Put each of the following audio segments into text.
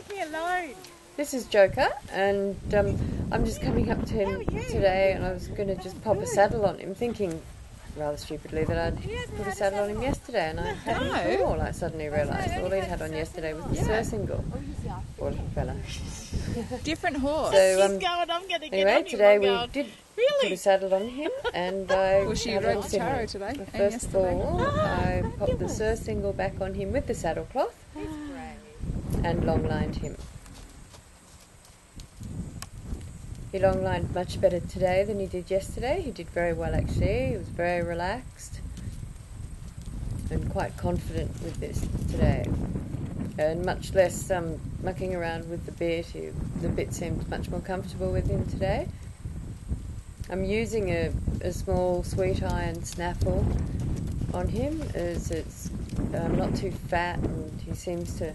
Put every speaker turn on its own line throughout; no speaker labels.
leave me alone?
This is Joker, and I'm just coming up to him today, and I was going to just pop a saddle on him, thinking rather stupidly that I'd put a saddle on him yesterday, and I hadn't at all. I suddenly realised all he'd had on yesterday was the surcingle. Poor little fella.
Different horse.
So,
She's going, I'm going to get
anyway,
on
today
him.
we did put a saddle on him, and I
Well, she
had
rode
all
the
seen
tarot
it.
today and
First of
yesterday.
all, I popped the surcingle back on him with the saddle cloth and long-lined him. He long-lined much better today than he did yesterday. He did very well actually. He was very relaxed and quite confident with this today, and much less mucking around with the bit. The bit seemed much more comfortable with him today. I'm using a small sweet iron snaffle on him, as it's not too fat, and he seems to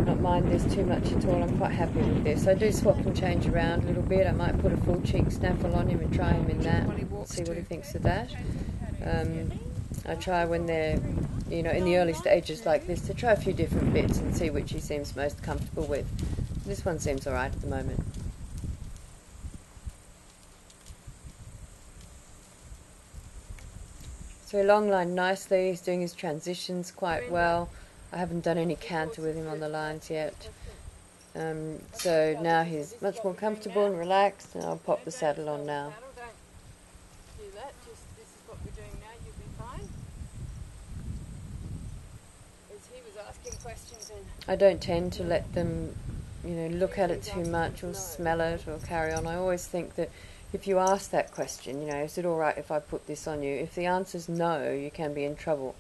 not mind this too much at all. I'm quite happy with this. I do swap and change around a little bit. I might put a full cheek snaffle on him and try him in that, see what he thinks of that. I try when they're, in the early stages like this, to try a few different bits and see which he seems most comfortable with. This one seems alright at the moment. So he long-lined nicely. He's doing his transitions quite well. I haven't done any canter with him on the lines yet. So now he's much more comfortable and relaxed, and I'll pop the saddle on now.
Do that, just this is what we're doing now, you'll be fine. As he was asking questions and
I don't tend to let them, look at it too much or smell it or carry on. I always think that if you ask that question, is it all right if I put this on you? If the answer's no, you can be in trouble.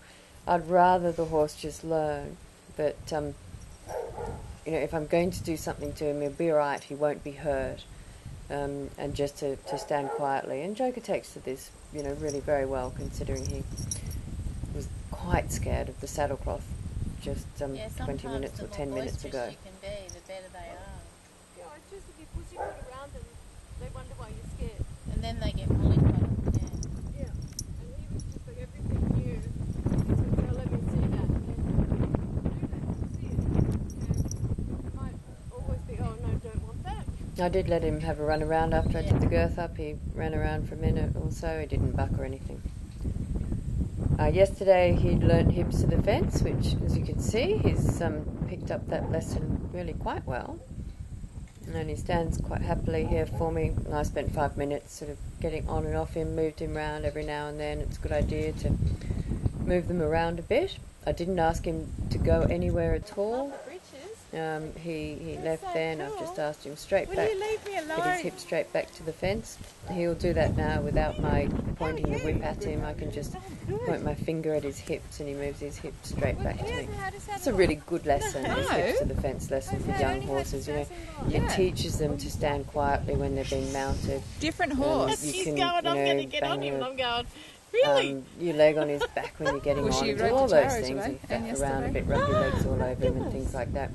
I'd rather the horse just learn that, if I'm going to do something to him, he'll be all right, he won't be hurt, and just to stand quietly. And Joker takes to this, really very well, considering he was quite scared of the saddle cloth just 20 minutes or 10 minutes ago.
You can be, the better they are.
yeah, it's just if you pussyfoot around them, they wonder why you're scared.
And then they get mollycoddled.
Yeah. And he was just like everything new. He said, "No, let me see that." And then do that, see it. It might always be, "Oh no, don't want that."
I did let him have a run around after I did the girth up. He ran around for a minute or so. He didn't buck or anything. Yesterday he'd learnt hips to the fence, which, as you can see, he's picked up that lesson really quite well. And he stands quite happily here for me. And I spent 5 minutes sort of getting on and off him, moved him around every now and then. It's a good idea to move them around a bit. I didn't ask him to go anywhere at all. He left there, and I've just asked him straight back, get his hip straight back to the fence. He'll do that now without my pointing the whip at him. I can just point my finger at his hips, and he moves his hips straight back to me. It's a really good lesson, this hips to the fence lesson for young horses. It teaches them to stand quietly when they're being mounted.
Different horse.
You
She's
can,
going, I'm going to get on him. I'm going, really?
your leg on his back when you're getting
Well,
on,
she
and
rode
all
the
those
tarot
things,
today
and
and
flap around a
yesterday.
bit, rub your legs all over him and things like that.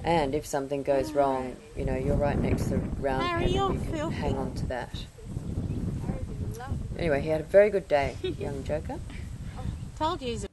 And if something goes wrong, you're right next to the round pen, and you can hang on to that. Anyway, he had a very good day, young Joker.
Told you he's a